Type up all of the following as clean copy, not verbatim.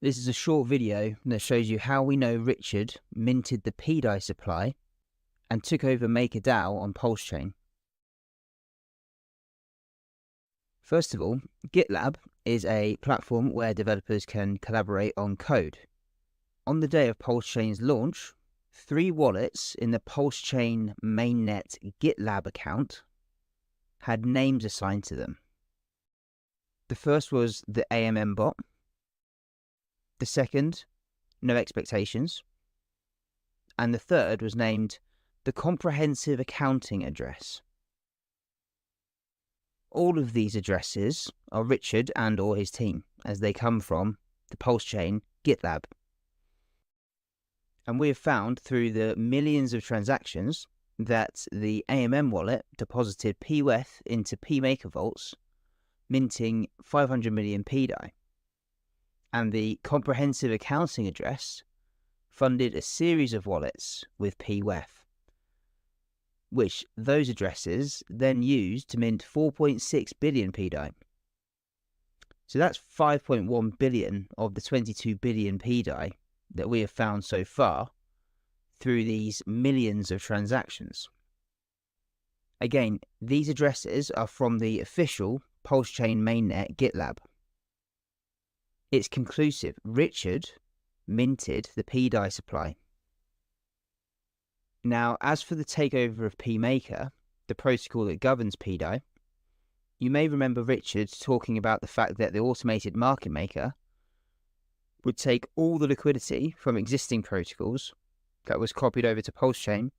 This is a short video that shows you how we know Richard minted the pDAI supply and took over MakerDAO on Pulse Chain. First of all, GitLab is a platform where developers can collaborate on code. On the day of Pulse Chain's launch, 3 wallets in the Pulse Chain mainnet GitLab account had names assigned to them. The first was the AMM bot. The second, no expectations. And the third was named the comprehensive accounting address. All of these addresses are Richard and or his team, as they come from the Pulse Chain GitLab. And we have found through the millions of transactions that the AMM wallet deposited pWETH into pMaker vaults, minting 500 million pDAI. And the comprehensive accounting address funded a series of wallets with pWETH, which those addresses then used to mint 4.6 billion pDAI. So that's 5.1 billion of the 22 billion pDAI that we have found so far through these millions of transactions. Again, these addresses are from the official Pulse Chain mainnet GitLab. It's conclusive. Richard minted the pDAI supply. Now, as for the takeover of pMaker, the protocol that governs pDAI, you may remember Richard talking about the fact that the automated market maker would take all the liquidity from existing protocols that was copied over to Pulse Chain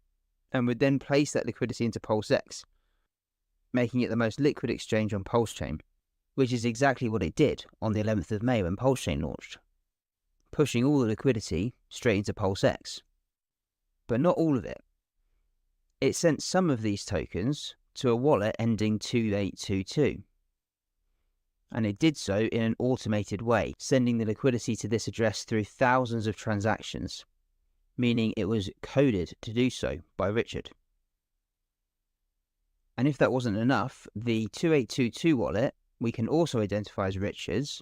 and would then place that liquidity into PulseX, making it the most liquid exchange on Pulse Chain, which is exactly what it did on the 11th of May when Pulse Chain launched, pushing all the liquidity straight into PulseX. But not all of it. It sent some of these tokens to a wallet ending 2822. And it did so in an automated way, sending the liquidity to this address through thousands of transactions, meaning it was coded to do so by Richard. And if that wasn't enough, the 2822 wallet we can also identify as Richard's,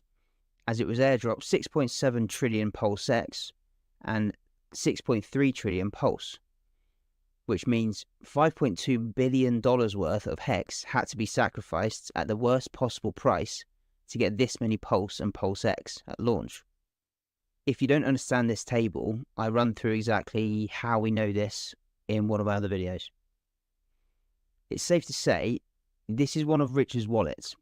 as it was airdropped 6.7 trillion PulseX and 6.3 trillion Pulse, which means $5.2 billion worth of HEX had to be sacrificed at the worst possible price to get this many Pulse and PulseX at launch. If you don't understand this table, I run through exactly how we know this in one of our other videos. It's safe to say this is one of Richard's wallets.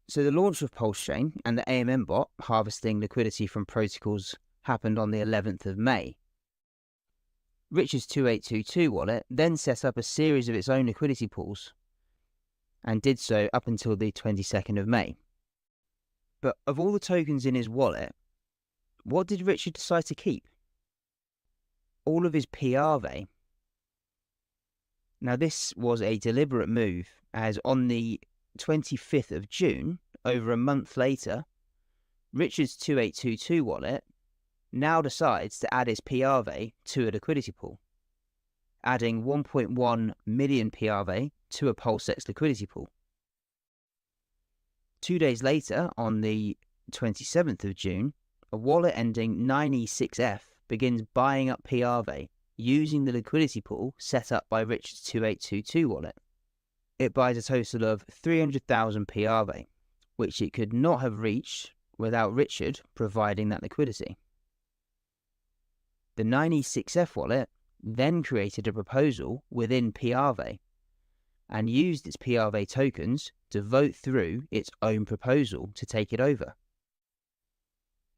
So the launch of Pulse Chain and the AMM bot harvesting liquidity from protocols happened on the 11th of May. Richard's 2822 wallet then set up a series of its own liquidity pools and did so up until the 22nd of May. But of all the tokens in his wallet, what did Richard decide to keep? All of his pAI. Now this was a deliberate move, as on the 25th of June, over a month later, Richard's 2822 wallet now decides to add his pAI to a liquidity pool, adding 1.1 million pAI to a PulseX liquidity pool. 2 days later, on the 27th of June, a wallet ending 9E6F begins buying up pAI using the liquidity pool set up by Richard's 2822 wallet. It buys a total of 300,000 pAI, which it could not have reached without Richard providing that liquidity. The 9E6F wallet then created a proposal within pAI and used its pAI tokens to vote through its own proposal to take it over.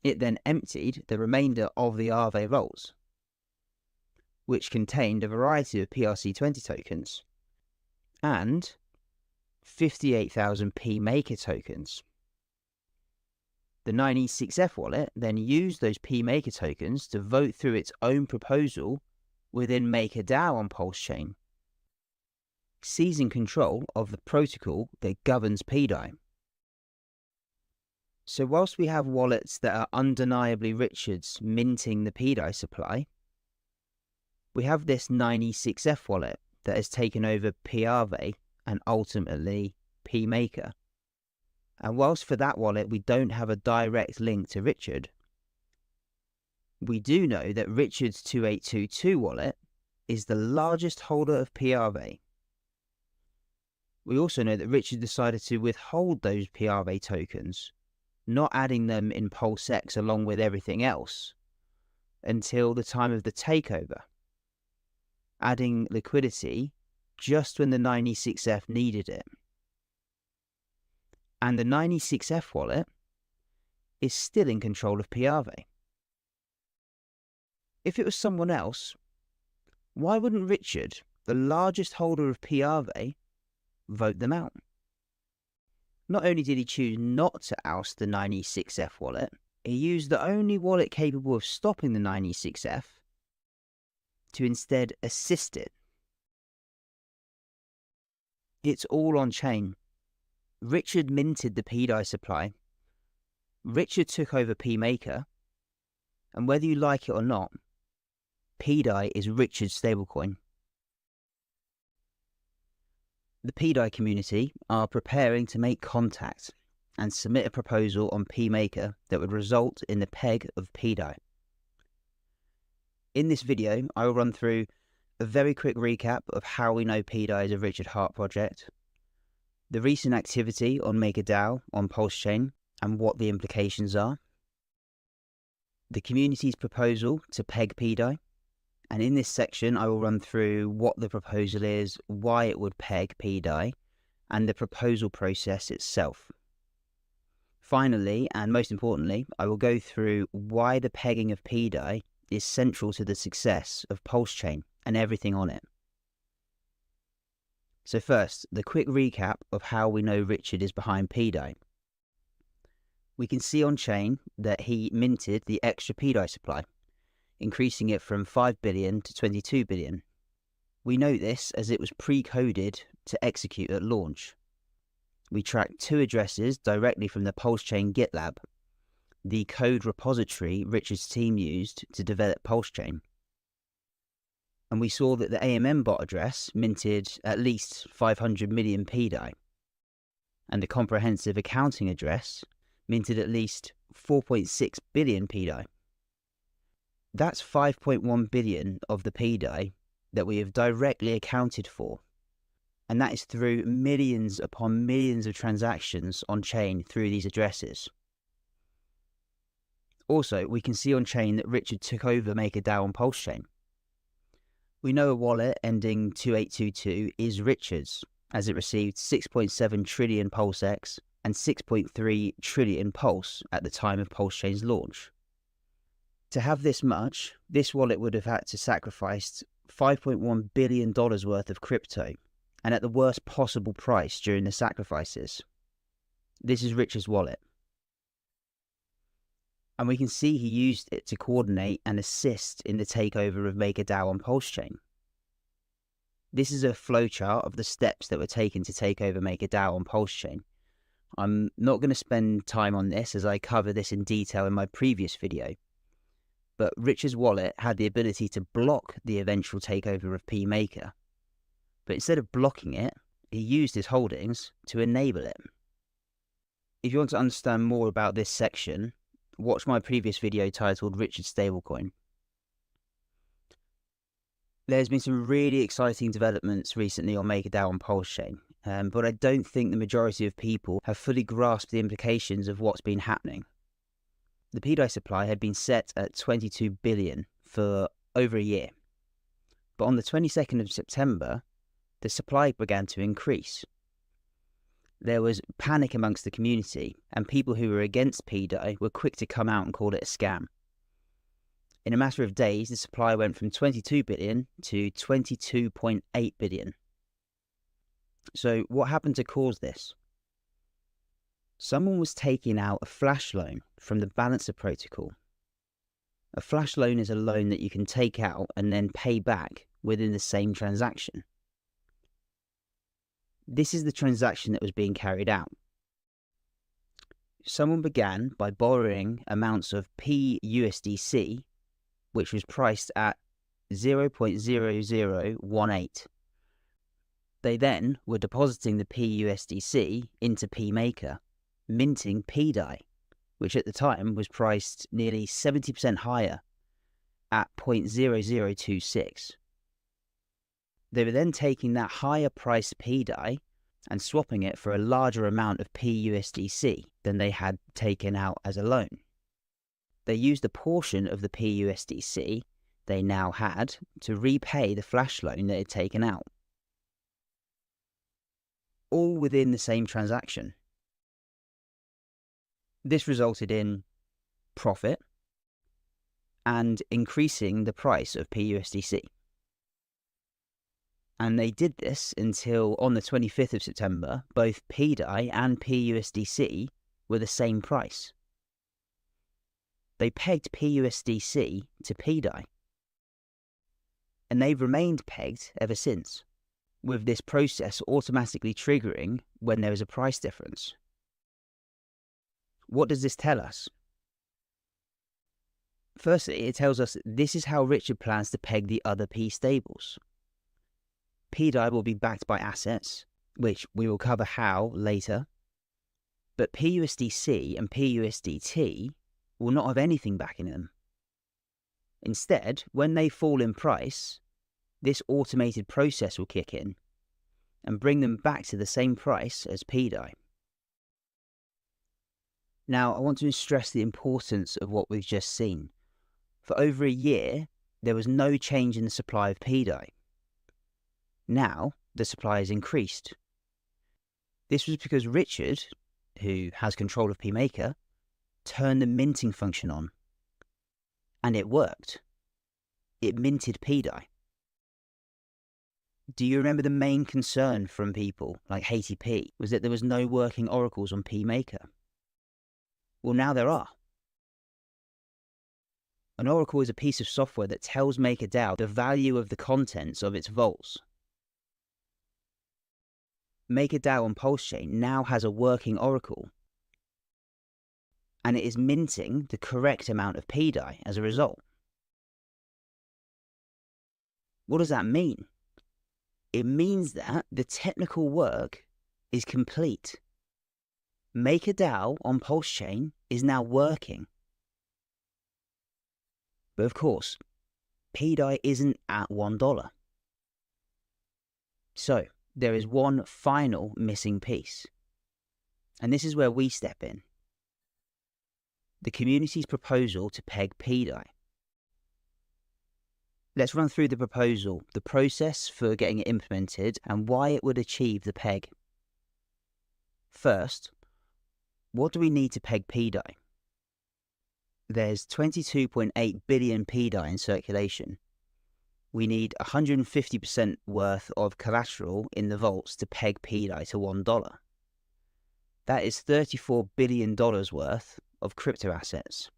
It then emptied the remainder of the Aave vaults, which contained a variety of PRC20 tokens and 58,000 pMaker tokens. The 9E6F wallet then used those pMaker tokens to vote through its own proposal within MakerDAO on Pulse Chain, seizing control of the protocol that governs pDAI. So whilst we have wallets that are undeniably Richard's minting the pDAI supply, we have this 9E6F wallet that has taken over pAI and ultimately pMaker. And whilst for that wallet we don't have a direct link to Richard, we do know that Richard's 2822 wallet is the largest holder of pRV. We also know that Richard decided to withhold those pRV tokens, not adding them in PulseX along with everything else, until the time of the takeover, adding liquidity just when the 96F needed it. And the 96F wallet is still in control of pRV. If it was someone else, why wouldn't Richard, the largest holder of pRV, vote them out? Not only did he choose not to oust the 96F wallet, he used the only wallet capable of stopping the 96F to instead assist it. It's all on chain. Richard minted the pDAI supply. Richard took over pMaker. And whether you like it or not, pDAI is Richard's stablecoin. The pDAI community are preparing to make contact and submit a proposal on pMaker that would result in the peg of pDAI. In this video, I will run through a very quick recap of how we know pDAI is a Richard Hart project, the recent activity on MakerDAO on PulseChain and what the implications are, the community's proposal to peg pDAI, and in this section I will run through what the proposal is, why it would peg pDAI, and the proposal process itself. Finally, and most importantly, I will go through why the pegging of pDAI is central to the success of PulseChain and everything on it. So first, the quick recap of how we know Richard is behind pDAI. We can see on chain that he minted the extra pDAI supply, increasing it from 5 billion to 22 billion. We know this as it was pre-coded to execute at launch. We tracked 2 addresses directly from the PulseChain GitLab, the code repository Richard's team used to develop PulseChain. And we saw that the AMM bot address minted at least 500 million pDAI, and the comprehensive accounting address minted at least 4.6 billion pDAI. That's 5.1 billion of the pDAI that we have directly accounted for, and that is through millions upon millions of transactions on chain through these addresses. Also, we can see on chain that Richard took over MakerDAO on PulseChain. We know a wallet ending 2822 is Richard's, as it received 6.7 trillion PulseX and 6.3 trillion Pulse at the time of PulseChain's launch. To have this much, this wallet would have had to sacrifice $5.1 billion worth of crypto, and at the worst possible price during the sacrifices. This is Richard's wallet. And we can see he used it to coordinate and assist in the takeover of MakerDAO on PulseChain. This is a flowchart of the steps that were taken to take over MakerDAO on PulseChain. I'm not going to spend time on this as I cover this in detail in my previous video, but Richard's wallet had the ability to block the eventual takeover of pMaker. But instead of blocking it, he used his holdings to enable it. If you want to understand more about this section, watch my previous video titled Richard's Stablecoin. There's been some really exciting developments recently on MakerDAO on PulseChain, but I don't think the majority of people have fully grasped the implications of what's been happening. The pDAI supply had been set at 22 billion for over a year, but on the 22nd of September, the supply began to increase. There was panic amongst the community, and people who were against pDAI were quick to come out and call it a scam. In a matter of days, the supply went from 22 billion to 22.8 billion. So what happened to cause this? Someone was taking out a flash loan from the balancer protocol. A flash loan is a loan that you can take out and then pay back within the same transaction. This is the transaction that was being carried out. Someone began by borrowing amounts of pUSDC, which was priced at 0.0018. They then were depositing the pUSDC into pMaker, minting pDAI, which at the time was priced nearly 70% higher at 0.0026. They were then taking that higher priced pDAI and swapping it for a larger amount of PUSDC than they had taken out as a loan. They used a portion of the PUSDC they now had to repay the flash loan they had taken out. All within the same transaction. This resulted in profit and increasing the price of PUSDC. And they did this until on the 25th of September, both pDAI and PUSDC were the same price. They pegged PUSDC to pDAI. And they've remained pegged ever since, with this process automatically triggering when there is a price difference. What does this tell us? Firstly, it tells us this is how Richard plans to peg the other P stables. pDAI will be backed by assets, which we will cover how later, but PUSDC and PUSDT will not have anything backing them. Instead, when they fall in price, this automated process will kick in and bring them back to the same price as pDAI. Now, I want to stress the importance of what we've just seen. For over a year, there was no change in the supply of pDAI. Now, the supply has increased. This was because Richard, who has control of PMaker, turned the minting function on. And it worked. It minted pDAI. Do you remember the main concern from people like HTP was that there was no working oracles on PMaker? Well, now there are. An oracle is a piece of software that tells MakerDAO the value of the contents of its vaults. MakerDAO on PulseChain now has a working oracle, and it is minting the correct amount of pDAI as a result. What does that mean? It means that the technical work is complete. MakerDAO on PulseChain is now working. But of course, pDAI isn't at $1. So, there is one final missing piece. And this is where we step in. The community's proposal to peg pDAI. Let's run through the proposal, the process for getting it implemented, and why it would achieve the peg. First, what do we need to peg pDAI? There's 22.8 billion pDAI in circulation. We need 150% worth of collateral in the vaults to peg pDAI to $1. That is $34 billion worth of crypto assets.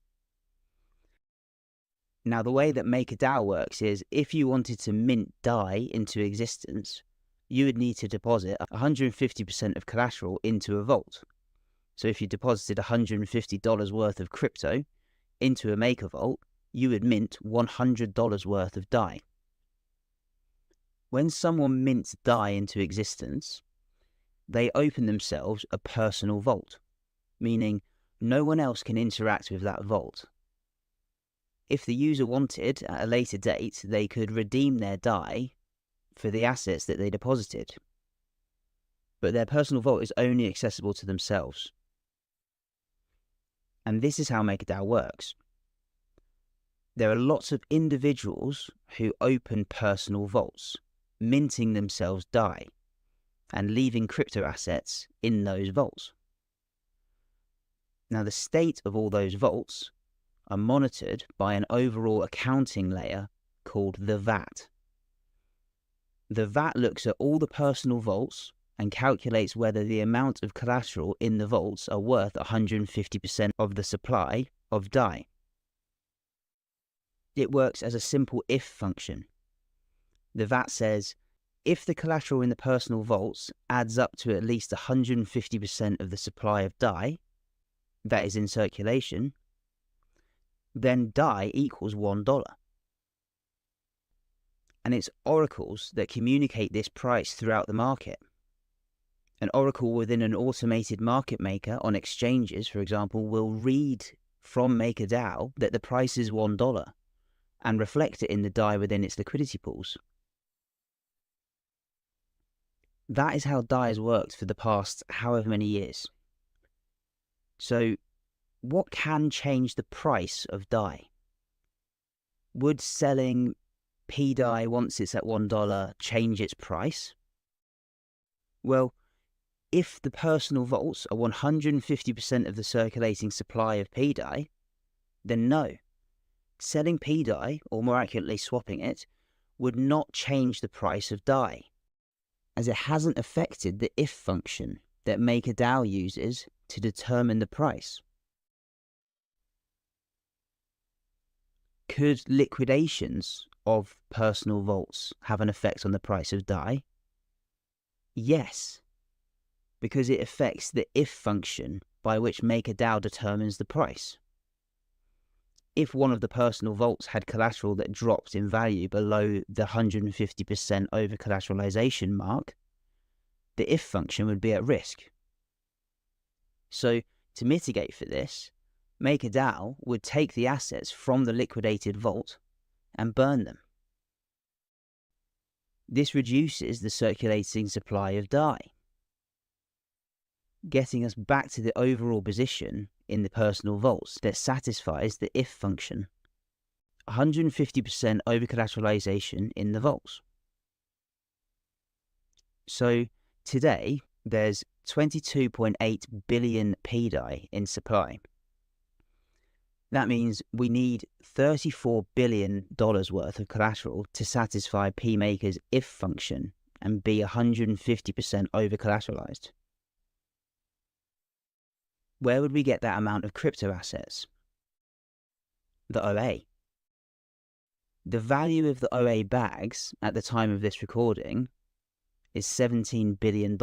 Now, the way that MakerDAO works is if you wanted to mint DAI into existence, you would need to deposit 150% of collateral into a vault. So if you deposited $150 worth of crypto into a Maker vault, you would mint $100 worth of DAI. When someone mints DAI into existence, they open themselves a personal vault, meaning no one else can interact with that vault. If the user wanted, at a later date, they could redeem their DAI for the assets that they deposited. But their personal vault is only accessible to themselves. And this is how MakerDAO works. There are lots of individuals who open personal vaults, minting themselves DAI, and leaving crypto assets in those vaults. Now, the state of all those vaults are monitored by an overall accounting layer called the VAT. The VAT looks at all the personal vaults and calculates whether the amount of collateral in the vaults are worth 150% of the supply of DAI. It works as a simple if function. The VAT says, if the collateral in the personal vaults adds up to at least 150% of the supply of DAI that is in circulation, then DAI equals $1. And it's oracles that communicate this price throughout the market. An oracle within an automated market maker on exchanges, for example, will read from MakerDAO that the price is $1 and reflect it in the DAI within its liquidity pools. That is how DAI has worked for the past however many years. So what can change the price of DAI? Would selling pDAI once it's at $1 change its price? Well, if the personal vaults are 150% of the circulating supply of pDAI, then no. Selling pDAI, or more accurately swapping it, would not change the price of DAI, as it hasn't affected the if function that MakerDAO uses to determine the price. Could liquidations of personal vaults have an effect on the price of DAI? Yes, because it affects the if function by which MakerDAO determines the price. If one of the personal vaults had collateral that dropped in value below the 150% over-collateralization mark, the if function would be at risk. So, to mitigate for this, MakerDAO would take the assets from the liquidated vault and burn them. This reduces the circulating supply of DAI, getting us back to the overall position in the personal vaults that satisfies the if function. 150% over-collateralization in the vaults. So today, there's 22.8 billion pDAI in supply. That means we need $34 billion worth of collateral to satisfy PMaker's if function and be 150% over-collateralized. Where would we get that amount of crypto assets? The OA. The value of the OA bags at the time of this recording is $17 billion.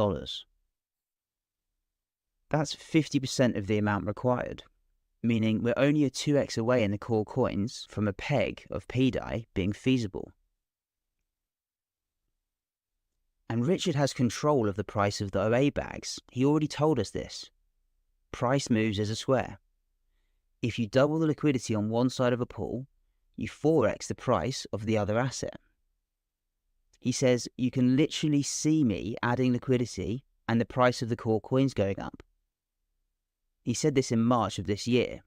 That's 50% of the amount required, meaning we're only a 2x away in the core coins from a peg of pDAI being feasible. And Richard has control of the price of the OA bags. He already told us this. Price moves as a square. If you double the liquidity on one side of a pool, you 4x the price of the other asset. He says you can literally see me adding liquidity and the price of the core coins going up. He said this in March of this year,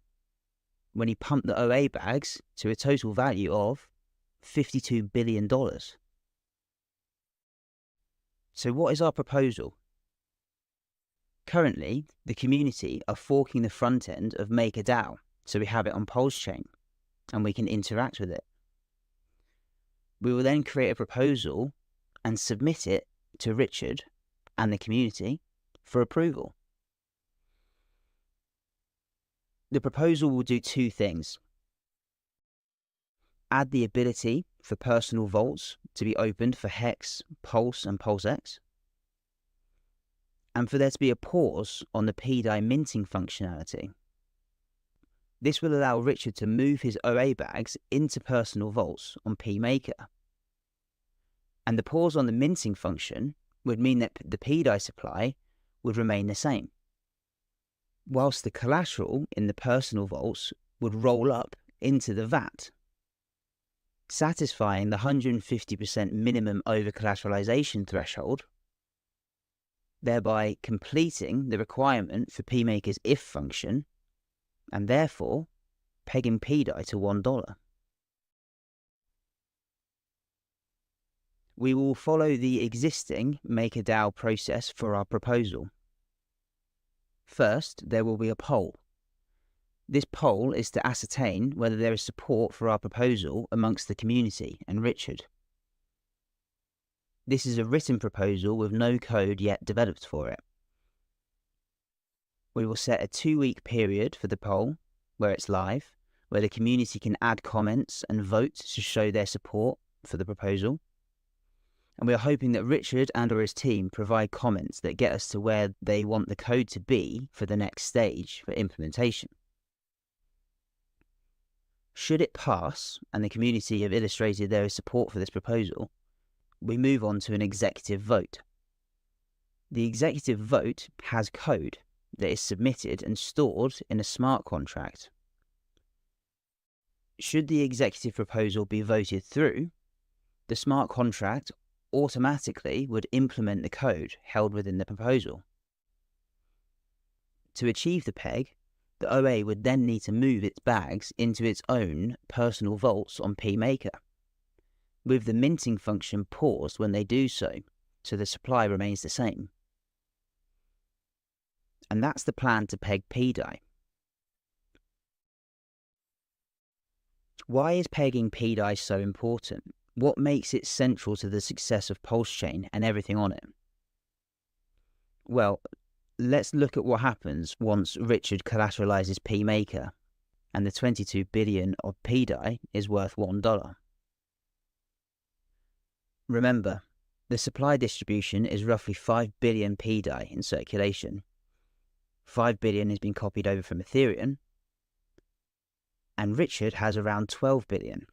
when he pumped the OA bags to a total value of $52 billion. So what is our proposal? Currently, the community are forking the front end of MakerDAO, so we have it on Pulse Chain, and we can interact with it. We will then create a proposal and submit it to Richard and the community for approval. The proposal will do two things. Add the ability for personal vaults to be opened for Hex, Pulse, and PulseX, and for there to be a pause on the pDAI minting functionality. This will allow Richard to move his OA bags into personal vaults on pMaker. And the pause on the minting function would mean that the pDAI supply would remain the same, whilst the collateral in the personal vaults would roll up into the VAT, satisfying the 150% minimum over-collateralization threshold, thereby completing the requirement for pMaker's if function, and therefore pegging pDAI to $1. We will follow the existing MakerDAO process for our proposal. First, there will be a poll. This poll is to ascertain whether there is support for our proposal amongst the community and Richard. This is a written proposal with no code yet developed for it. We will set a 2-week period for the poll, where it's live, where the community can add comments and vote to show their support for the proposal. And we are hoping that Richard and or his team provide comments that get us to where they want the code to be for the next stage for implementation. Should it pass, and the community have illustrated there is support for this proposal, we move on to an executive vote. The executive vote has code that is submitted and stored in a smart contract. Should the executive proposal be voted through, the smart contract automatically would implement the code held within the proposal. To achieve the peg, the OA would then need to move its bags into its own personal vaults on pMaker, with the minting function paused when they do so the supply remains the same. And that's the plan to peg pDAI. Why is pegging pDAI so important? What makes it central to the success of PulseChain and everything on it? Well, let's look at what happens once Richard collateralizes pMaker and the 22 billion of pDAI is worth $1. Remember, the supply distribution is roughly 5 billion pDAI in circulation. 5 billion has been copied over from Ethereum, and Richard has around 12 billion.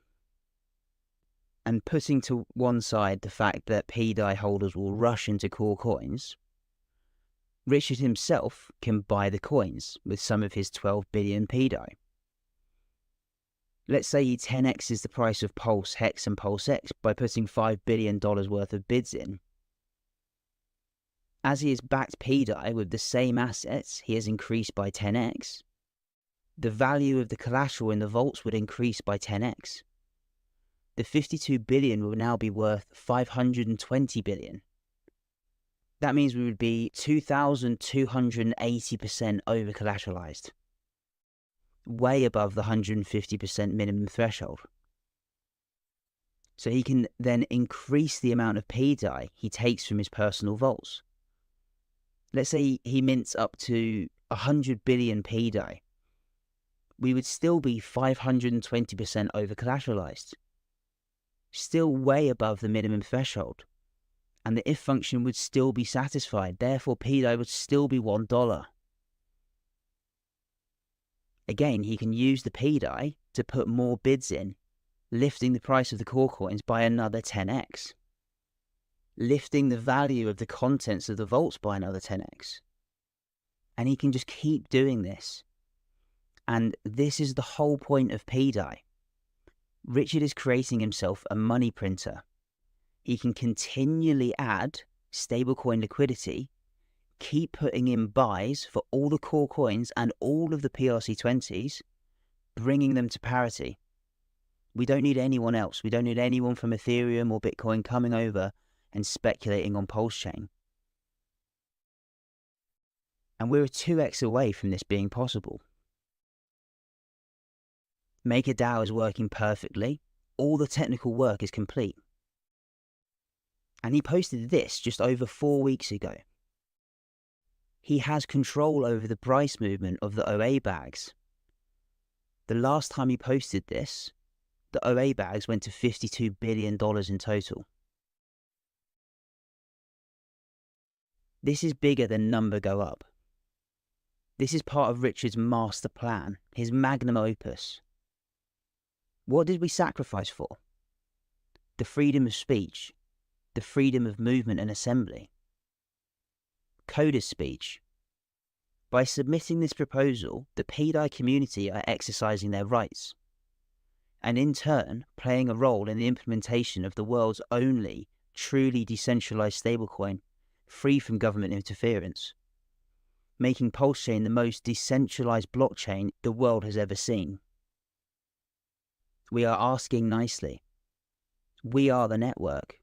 And putting to one side the fact that pDAI holders will rush into core coins, Richard himself can buy the coins with some of his 12 billion pDAI. Let's say he 10x's the price of Pulse, Hex and Pulse X by putting $5 billion worth of bids in. As he has backed pDAI with the same assets he has increased by 10x, the value of the collateral in the vaults would increase by 10x. The 52 billion will now be worth 520 billion. That means we would be 2,280% over collateralized, way above the 150% minimum threshold. So he can then increase the amount of pDAI he takes from his personal vaults. Let's say he mints up to 100 billion pDAI. We would still be 520% over collateralized, still way above the minimum threshold. And the if function would still be satisfied. Therefore, pDAI would still be $1. Again, he can use the pDAI to put more bids in, lifting the price of the core coins by another 10x, lifting the value of the contents of the vaults by another 10x. And he can just keep doing this. And this is the whole point of pDAI. Richard is creating himself a money printer. He can continually add stablecoin liquidity, keep putting in buys for all the core coins and all of the PRC20s, bringing them to parity. We don't need anyone else. We don't need anyone from Ethereum or Bitcoin coming over and speculating on PulseChain. And we're a 2x away from this being possible. MakerDAO is working perfectly. All the technical work is complete. And he posted this just over 4 weeks ago. He has control over the price movement of the OA bags. The last time he posted this, the OA bags went to $52 billion in total. This is bigger than number go up. This is part of Richard's master plan, his magnum opus. What did we sacrifice for? The freedom of speech, the freedom of movement and assembly. Coder's speech. By submitting this proposal, the pDAI community are exercising their rights, and in turn playing a role in the implementation of the world's only truly decentralized stablecoin, free from government interference, making PulseChain the most decentralized blockchain the world has ever seen. We are asking nicely. We are the network.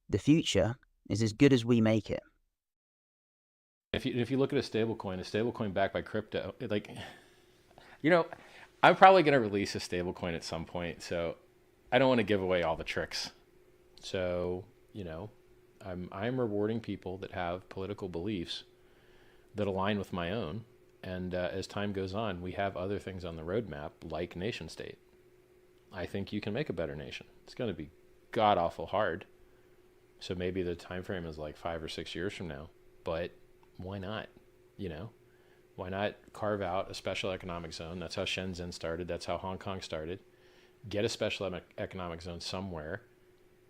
The future is as good as we make it. If you look at a stablecoin backed by crypto, I'm probably going to release a stablecoin at some point, so I don't want to give away all the tricks. So, I'm rewarding people that have political beliefs that align with my own, and as time goes on, we have other things on the roadmap like nation state. I think you can make a better nation. It's going to be god awful hard. So maybe the time frame is like 5 or 6 years from now, but why not? Why not carve out a special economic zone? That's how Shenzhen started. That's how Hong Kong started. Get a special economic zone somewhere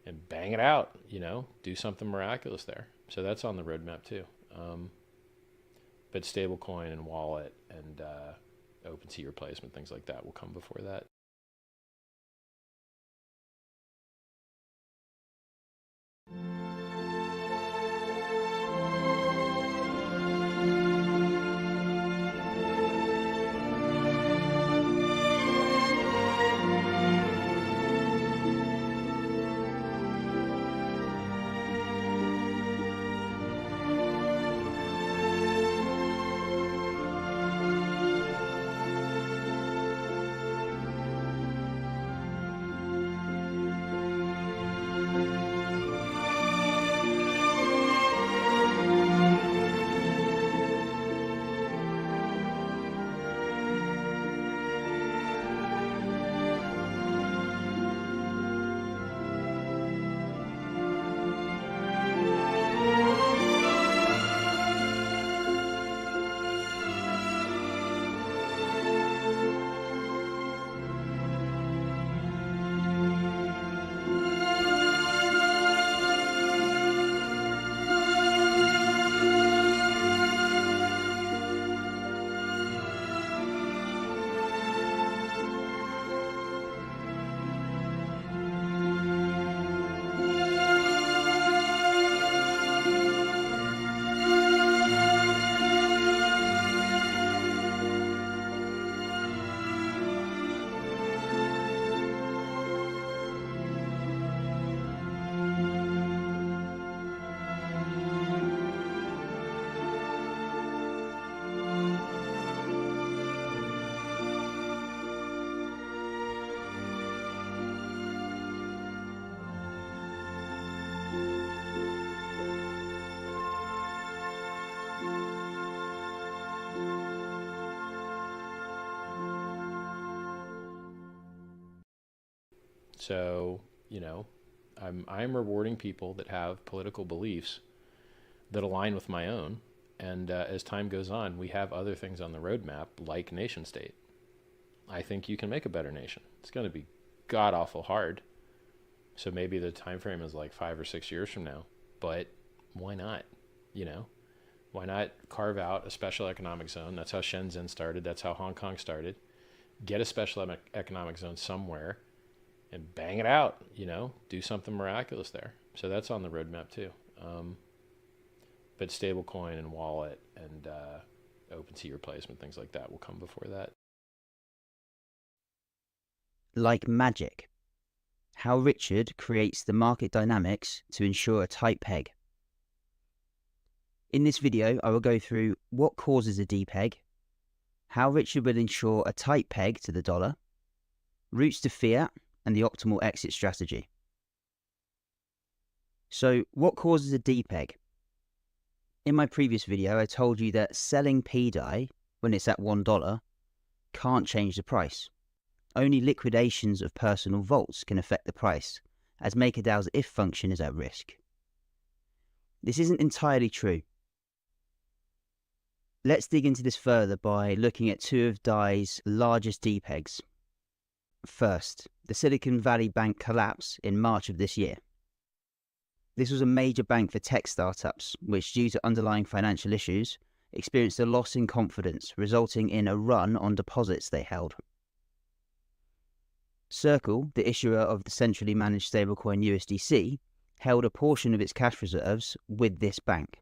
and bang it out, do something miraculous there. So that's on the roadmap too. But stablecoin and wallet and OpenSea replacement, things like that will come before that. So, I'm rewarding people that have political beliefs that align with my own. And as time goes on, we have other things on the roadmap like nation state. I think you can make a better nation. It's going to be god awful hard. So maybe the time frame is like 5 or 6 years from now. But why not? Why not carve out a special economic zone? That's how Shenzhen started. That's how Hong Kong started. Get a special economic zone somewhere and bang it out, do something miraculous there. So that's on the roadmap too. But stablecoin and wallet and OpenSea replacement, things like that will come before that. Like magic, how Richard creates the market dynamics to ensure a tight peg. In this video, I will go through what causes a depeg, how Richard will ensure a tight peg to the dollar, routes to fiat, and the optimal exit strategy. So, what causes a depeg? In my previous video, I told you that selling pDAI when it's at $1 can't change the price. Only liquidations of personal vaults can affect the price, as MakerDAO's if function is at risk. This isn't entirely true. Let's dig into this further by looking at two of DAI's largest depegs. First, the Silicon Valley Bank collapse in March of this year. This was a major bank for tech startups, which, due to underlying financial issues, experienced a loss in confidence, resulting in a run on deposits they held. Circle, the issuer of the centrally managed stablecoin USDC, held a portion of its cash reserves with this bank.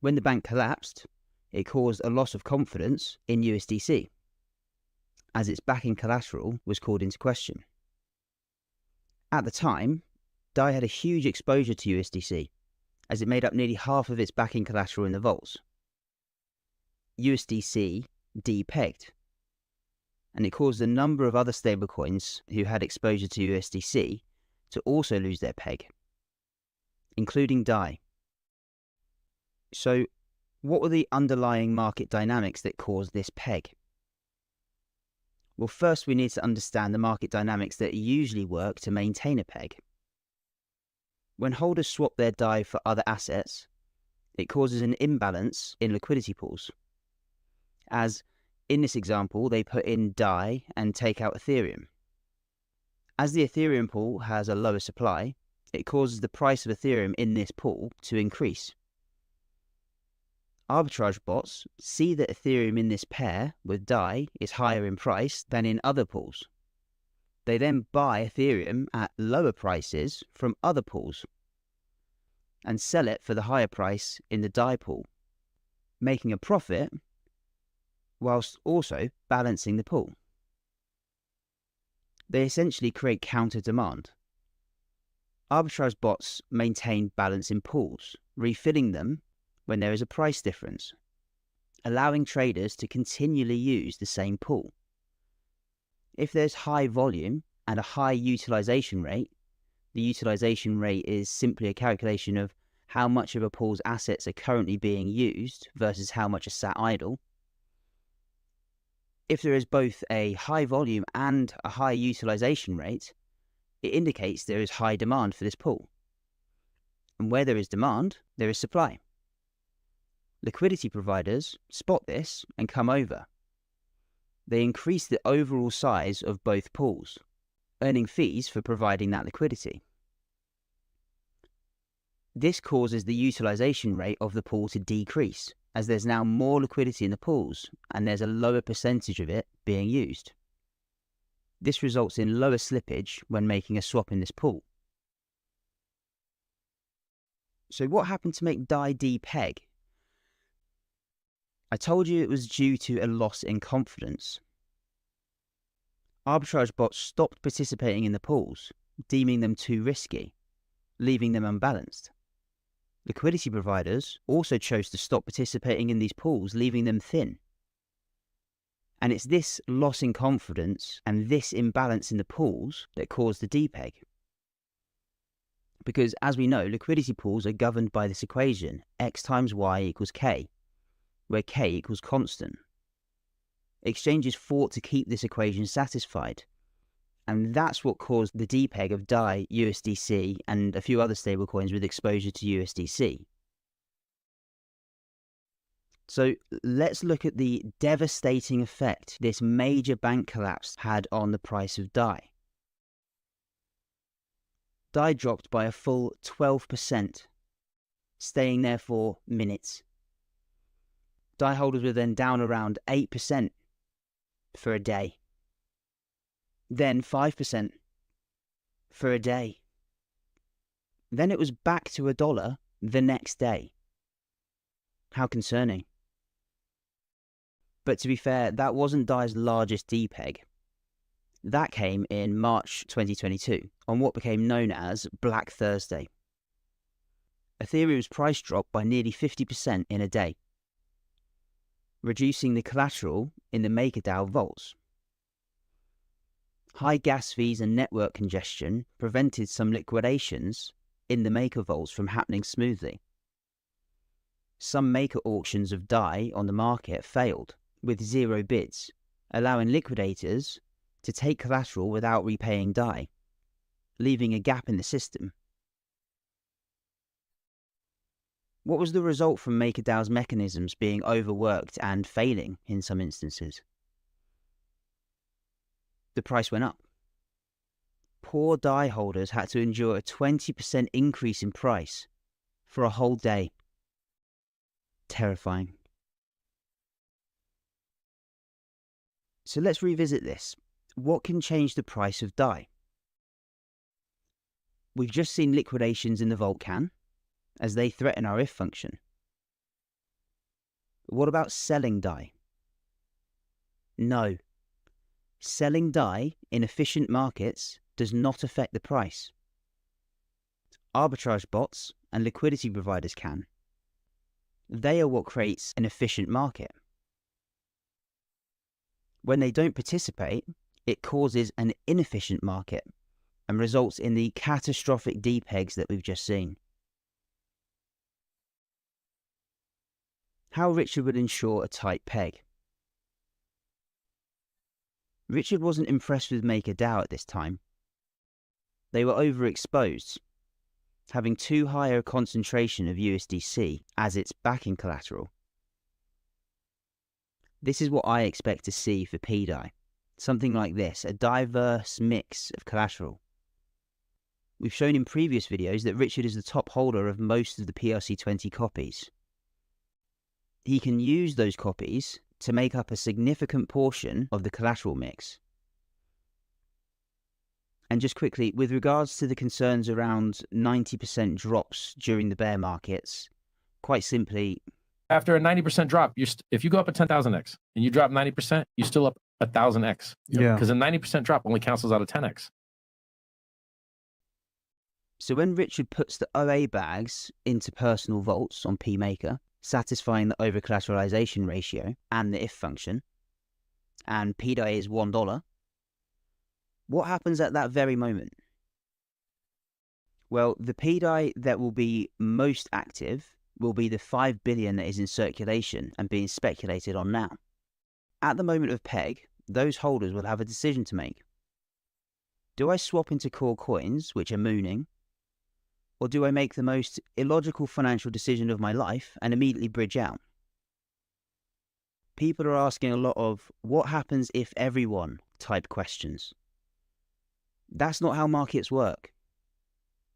When the bank collapsed, it caused a loss of confidence in USDC, as its backing collateral was called into question. At the time, DAI had a huge exposure to USDC, as it made up nearly half of its backing collateral in the vaults. USDC depegged, and it caused a number of other stablecoins who had exposure to USDC to also lose their peg, including DAI. So, what were the underlying market dynamics that caused this peg? Well, first we need to understand the market dynamics that usually work to maintain a peg. When holders swap their DAI for other assets, it causes an imbalance in liquidity pools. As in this example, they put in DAI and take out Ethereum. As the Ethereum pool has a lower supply, it causes the price of Ethereum in this pool to increase. Arbitrage bots see that Ethereum in this pair with DAI is higher in price than in other pools. They then buy Ethereum at lower prices from other pools and sell it for the higher price in the DAI pool, making a profit whilst also balancing the pool. They essentially create counter demand. Arbitrage bots maintain balance in pools, refilling them when there is a price difference, allowing traders to continually use the same pool. If there's high volume and a high utilization rate, the utilization rate is simply a calculation of how much of a pool's assets are currently being used versus how much are sat idle. If there is both a high volume and a high utilization rate, it indicates there is high demand for this pool. And where there is demand, there is supply. Liquidity providers spot this and come over. They increase the overall size of both pools, earning fees for providing that liquidity. This causes the utilization rate of the pool to decrease, as there's now more liquidity in the pools and there's a lower percentage of it being used. This results in lower slippage when making a swap in this pool. So what happened to make DAI depeg? I told you it was due to a loss in confidence. Arbitrage bots stopped participating in the pools, deeming them too risky, leaving them unbalanced. Liquidity providers also chose to stop participating in these pools, leaving them thin. And it's this loss in confidence and this imbalance in the pools that caused the depeg. Because as we know, liquidity pools are governed by this equation, x times y equals k, where k equals constant. Exchanges fought to keep this equation satisfied, and that's what caused the depeg of DAI, USDC, and a few other stablecoins with exposure to USDC. So let's look at the devastating effect this major bank collapse had on the price of DAI. DAI dropped by a full 12%, staying there for minutes. DAI holders were then down around 8% for a day. Then 5% for a day. Then it was back to $1 the next day. How concerning. But to be fair, that wasn't DAI's largest depeg. That came in March 2022 on what became known as Black Thursday. Ethereum's price dropped by nearly 50% in a day, reducing the collateral in the MakerDAO vaults. High gas fees and network congestion prevented some liquidations in the Maker vaults from happening smoothly. Some Maker auctions of DAI on the market failed, with 0 bids, allowing liquidators to take collateral without repaying DAI, leaving a gap in the system. What was the result from MakerDAO's mechanisms being overworked and failing in some instances? The price went up. Poor DAI holders had to endure a 20% increase in price for a whole day. Terrifying. So let's revisit this. What can change the price of DAI? We've just seen liquidations in the vault can, as they threaten our if function. But what about selling DAI? No. Selling DAI in efficient markets does not affect the price. Arbitrage bots and liquidity providers can. They are what creates an efficient market. When they don't participate, it causes an inefficient market and results in the catastrophic depegs that we've just seen. How Richard would ensure a tight peg. Richard wasn't impressed with MakerDAO at this time. They were overexposed, having too high a concentration of USDC as its backing collateral. This is what I expect to see for pDAI. Something like this, a diverse mix of collateral. We've shown in previous videos that Richard is the top holder of most of the PRC20 copies. He can use those copies to make up a significant portion of the collateral mix. And just quickly, with regards to the concerns around 90% drops during the bear markets, quite simply, after a 90% drop, if you go up a 10,000x and you drop 90%, you're still up 1,000x. Yeah. Because a 90% drop only cancels out a 10x. so when Richard puts the OA bags into personal vaults on PMaker, satisfying the over-collateralization ratio and the if function, and pDAI is $1, what happens at that very moment? Well, the pDAI that will be most active will be the 5 billion that is in circulation and being speculated on now. At the moment of peg, those holders will have a decision to make. Do I swap into core coins, which are mooning, or do I make the most illogical financial decision of my life and immediately bridge out? People are asking a lot of what happens if everyone type questions. That's not how markets work.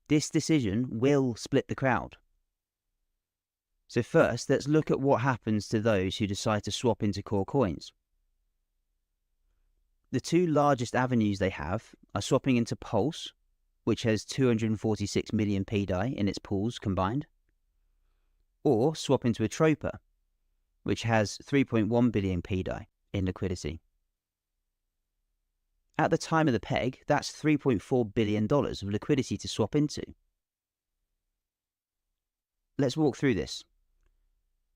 This decision will split the crowd. So first, let's look at what happens to those who decide to swap into core coins. The two largest avenues they have are swapping into Pulse, which has 246 million pDAI in its pools combined, or swap into a Troper, which has 3.1 billion pDAI in liquidity. At the time of the peg, that's $3.4 billion of liquidity to swap into. Let's walk through this.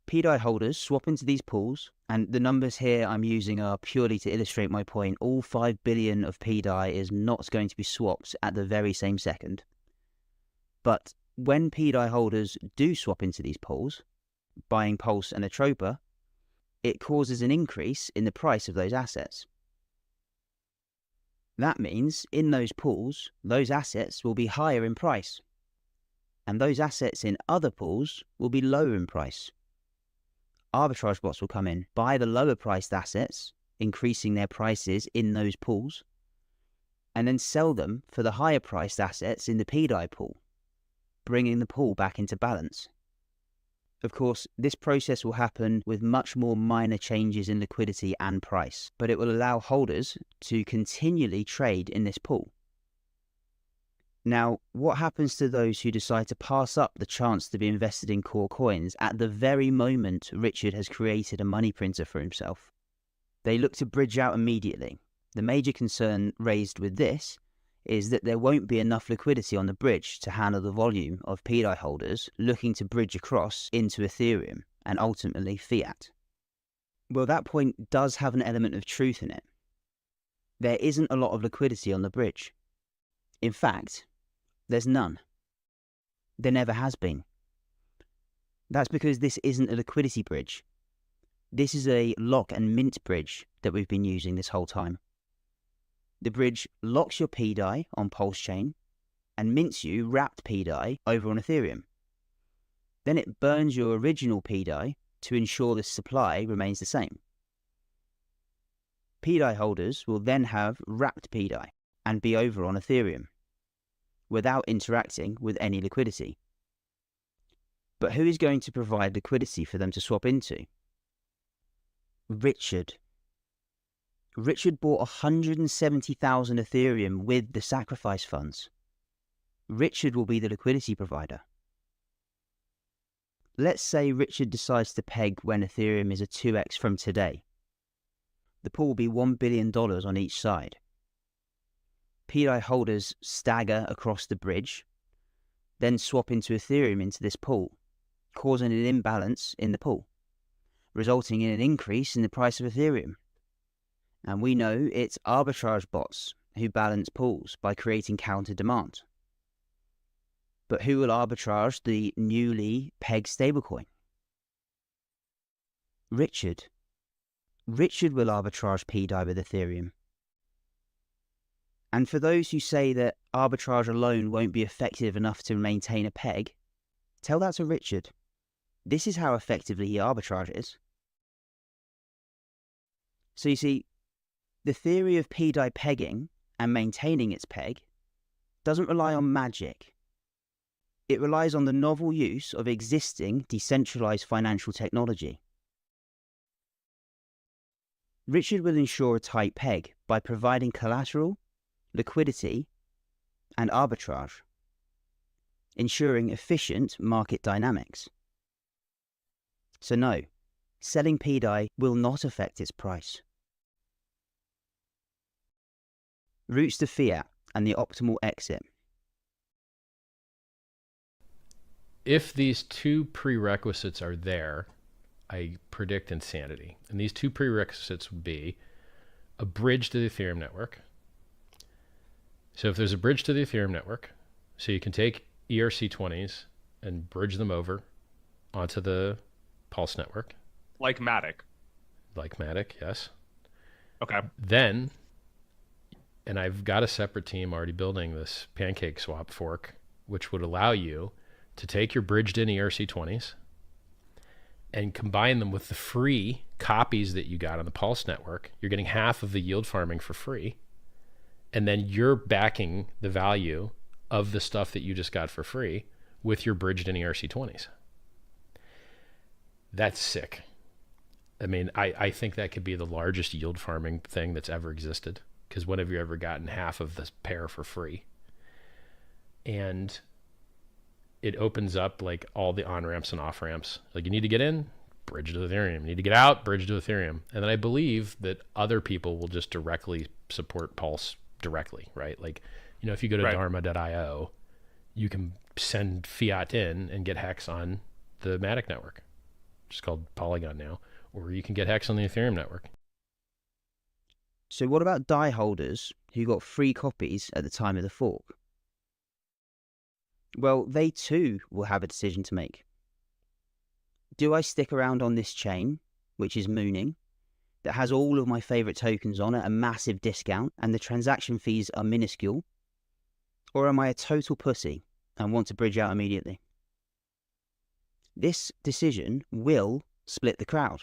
pDAI holders swap into these pools, and the numbers here I'm using are purely to illustrate my point. All 5 billion of pDAI is not going to be swapped at the very same second. But when pDAI holders do swap into these pools, buying Pulse and a Troper, it causes an increase in the price of those assets. That means in those pools, those assets will be higher in price, and those assets in other pools will be lower in price. Arbitrage bots will come in, buy the lower priced assets, increasing their prices in those pools, and then sell them for the higher priced assets in the pDAI pool, bringing the pool back into balance. Of course, this process will happen with much more minor changes in liquidity and price, but it will allow holders to continually trade in this pool. Now, what happens to those who decide to pass up the chance to be invested in core coins at the very moment Richard has created a money printer for himself? They look to bridge out immediately. The major concern raised with this is that there won't be enough liquidity on the bridge to handle the volume of pDAI holders looking to bridge across into Ethereum and ultimately fiat. Well, that point does have an element of truth in it. There isn't a lot of liquidity on the bridge. In fact, there's none. There never has been. That's because this isn't a liquidity bridge. This is a lock and mint bridge that we've been using this whole time. The bridge locks your pDAI on Pulse chain and mints you wrapped pDAI over on Ethereum. Then it burns your original pDAI to ensure the supply remains the same. pDAI holders will then have wrapped pDAI and be over on Ethereum without interacting with any liquidity. But who is going to provide liquidity for them to swap into? Richard. Richard bought 170,000 Ethereum with the sacrifice funds. Richard will be the liquidity provider. Let's say Richard decides to peg when Ethereum is a 2x from today. The pool will be $1 billion on each side. pDAI holders stagger across the bridge, then swap into Ethereum into this pool, causing an imbalance in the pool, resulting in an increase in the price of Ethereum. And we know it's arbitrage bots who balance pools by creating counter demand. But who will arbitrage the newly pegged stablecoin? Richard. Richard will arbitrage pDAI with Ethereum. And for those who say that arbitrage alone won't be effective enough to maintain a peg, tell that to Richard. This is how effectively he arbitrages. So you see, the theory of pDAI pegging and maintaining its peg doesn't rely on magic. It relies on the novel use of existing decentralized financial technology. Richard will ensure a tight peg by providing collateral, liquidity, and arbitrage, ensuring efficient market dynamics. So no, selling pDAI will not affect its price. Routes to fiat and the optimal exit. If these two prerequisites are there, I predict insanity. And these two prerequisites would be a bridge to the Ethereum network. So if there's a bridge to the Ethereum network, so you can take ERC20s and bridge them over onto the Pulse network. Like Matic. Like Matic, yes. Okay. Then, and I've got a separate team already building this pancake swap fork, which would allow you to take your bridged in ERC20s and combine them with the free copies that you got on the Pulse network. You're getting half of the yield farming for free. And then you're backing the value of the stuff that you just got for free with your bridged in ERC20s. That's sick. I mean, I think that could be the largest yield farming thing that's ever existed, because when have you ever gotten half of this pair for free? And it opens up like all the on-ramps and off-ramps. Like, you need to get in, bridge to Ethereum. You need to get out, bridge to Ethereum. And then I believe that other people will just directly support Pulse directly, right? Like, you know, if you go to dharma.io, you can send fiat in and get hex on the Matic network, which is called Polygon now, or you can get hex on the Ethereum network. So what about DAI holders who got free copies at the time of the fork? Well, they too will have a decision to make. Do I stick around on this chain, which is mooning, that has all of my favorite tokens on at a massive discount and the transaction fees are minuscule? Or am I a total pussy and want to bridge out immediately? This decision will split the crowd.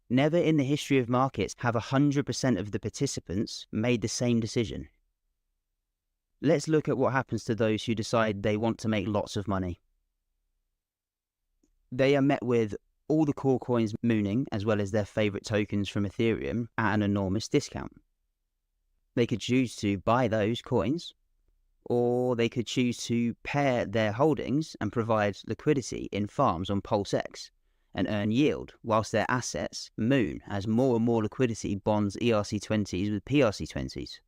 Never in the history of markets have 100% of the participants made the same decision. Let's look at what happens to those who decide they want to make lots of money. They are met with all the core coins mooning, as well as their favorite tokens from Ethereum, at an enormous discount. They could choose to buy those coins, or they could choose to pair their holdings and provide liquidity in farms on PulseX and earn yield whilst their assets moon as more and more liquidity bonds ERC20s with PRC20s.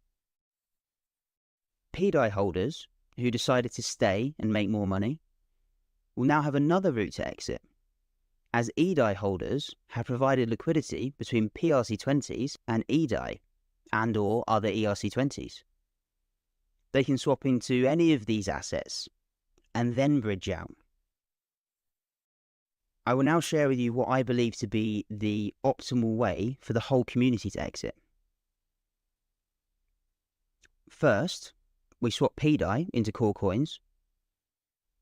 pDAI holders who decided to stay and make more money will now have another route to exit, as eDAI holders have provided liquidity between PRC20s and eDAI and or other ERC20s. They can swap into any of these assets and then bridge out. I will now share with you what I believe to be the optimal way for the whole community to exit. First, we swap pDAI into core coins.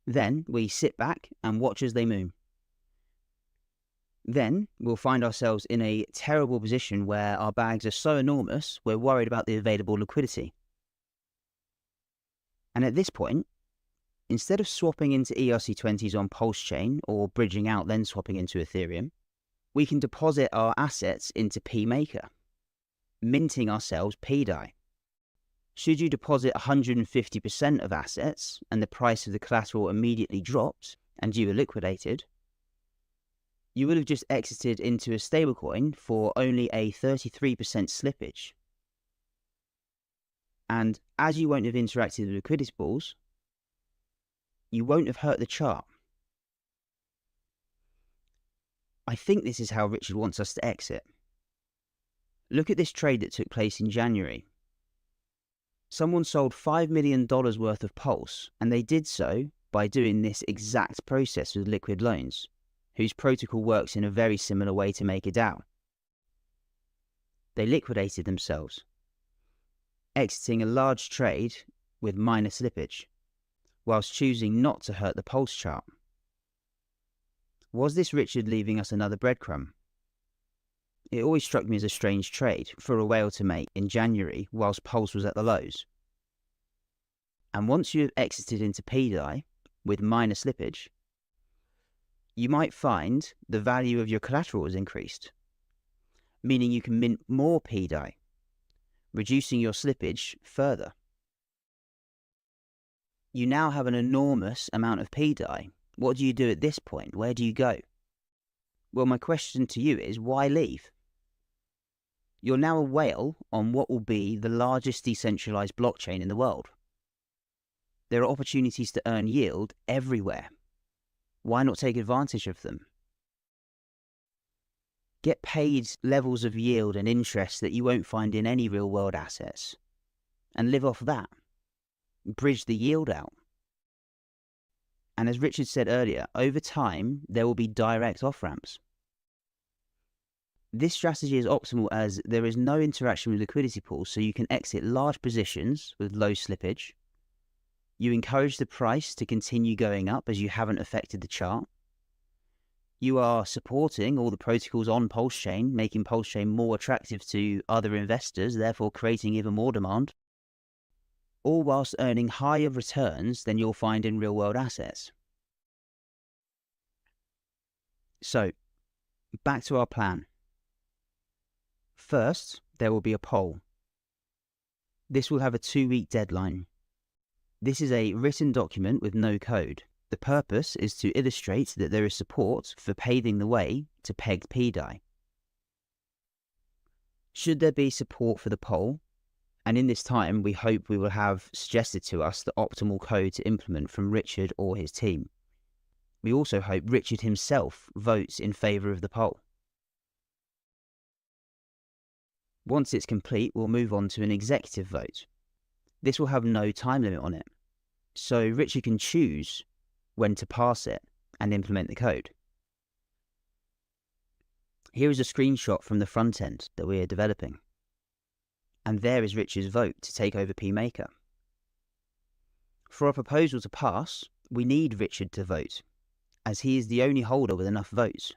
Then we sit back and watch as they moon. Then we'll find ourselves in a terrible position where our bags are so enormous we're worried about the available liquidity. And at this point, instead of swapping into ERC20s on Pulse Chain or bridging out then swapping into Ethereum, we can deposit our assets into pMaker, minting ourselves pDAI. Should you deposit 150% of assets and the price of the collateral immediately dropped and you were liquidated, you would have just exited into a stablecoin for only a 33% slippage. And as you won't have interacted with liquidity pools, you won't have hurt the chart. I think this is how Richard wants us to exit. Look at this trade that took place in January. Someone sold $5 million worth of Pulse, and they did so by doing this exact process with liquid loans, whose protocol works in a very similar way to MakerDAO. They liquidated themselves, exiting a large trade with minor slippage, whilst choosing not to hurt the Pulse chart. Was this Richard leaving us another breadcrumb? It always struck me as a strange trade for a whale to make in January whilst Pulse was at the lows. And once you have exited into pDAI with minor slippage, you might find the value of your collateral has increased, meaning you can mint more pDAI, reducing your slippage further. You now have an enormous amount of pDAI. What do you do at this point? Where do you go? Well, my question to you is, why leave? You're now a whale on what will be the largest decentralized blockchain in the world. There are opportunities to earn yield everywhere. Why not take advantage of them? Get paid levels of yield and interest that you won't find in any real-world assets, and live off that. Bridge the yield out. And as Richard said earlier, over time, there will be direct off-ramps. This strategy is optimal as there is no interaction with liquidity pools, so you can exit large positions with low slippage. You encourage the price to continue going up as you haven't affected the chart. You are supporting all the protocols on Pulse Chain, making Pulse Chain more attractive to other investors, therefore creating even more demand, all whilst earning higher returns than you'll find in real-world assets. So, back to our plan. First, there will be a poll. This will have a 2-week deadline. This is a written document with no code. The purpose is to illustrate that there is support for paving the way to pegged pDAI. Should there be support for the poll, and in this time we hope we will have suggested to us the optimal code to implement from Richard or his team. We also hope Richard himself votes in favour of the poll. Once it's complete, we'll move on to an executive vote. This will have no time limit on it, so Richard can choose when to pass it and implement the code. Here is a screenshot from the front end that we are developing. And there is Richard's vote to take over pMaker. For a proposal to pass, we need Richard to vote, as he is the only holder with enough votes.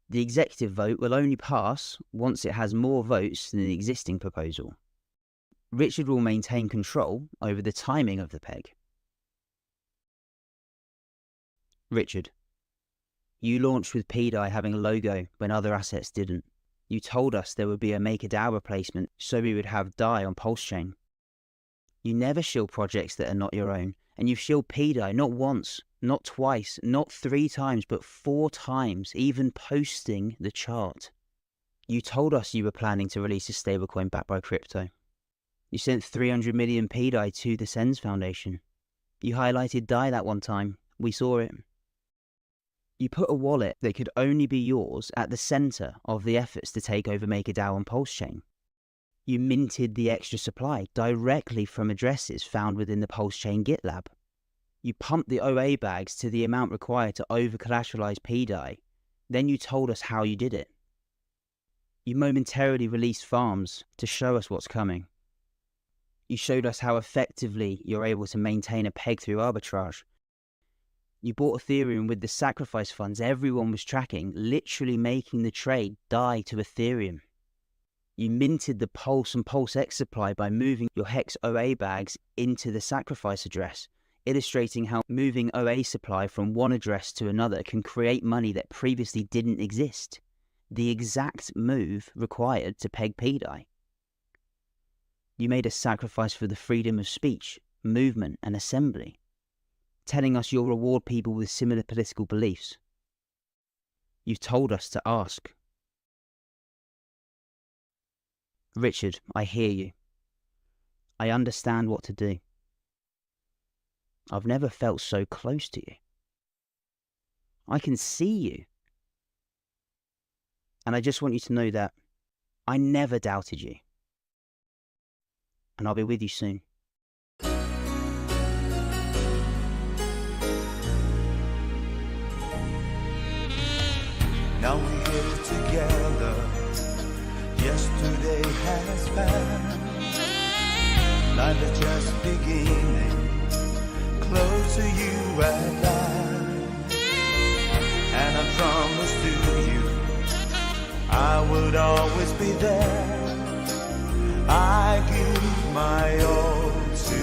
The executive vote will only pass once it has more votes than the existing proposal. Richard will maintain control over the timing of the peg. Richard, you launched with pDAI having a logo when other assets didn't. You told us there would be a MakerDAO replacement so we would have DAI on Pulse Chain. You never shield projects that are not your own, and you've shielded pDAI not once, not twice, not 3 times, but 4 times, even posting the chart. You told us you were planning to release a stablecoin backed by crypto. You sent 300 million pDAI to the Sens Foundation. You highlighted DAI that one time. We saw it. You put a wallet that could only be yours at the centre of the efforts to take over MakerDAO on Pulse Chain. You minted the extra supply directly from addresses found within the Pulse Chain GitLab. You pumped the OA bags to the amount required to over-collateralize pDAI. Then you told us how you did it. You momentarily released farms to show us what's coming. You showed us how effectively you're able to maintain a peg through arbitrage. You bought Ethereum with the sacrifice funds everyone was tracking, literally making the trade DAI to Ethereum. You minted the Pulse and Pulse X supply by moving your Hex OA bags into the sacrifice address, illustrating how moving OA supply from one address to another can create money that previously didn't exist. The exact move required to peg pDAI. You made a sacrifice for the freedom of speech, movement and assembly, telling us you'll reward people with similar political beliefs. You've told us to ask. Richard, I hear you. I understand what to do. I've never felt so close to you. I can see you. And I just want you to know that I never doubted you. And I'll be with you soon. Now we're here together. Yesterday has passed. Life is just beginning. Close to you at last. And I promise to you I would always be there. I give my all to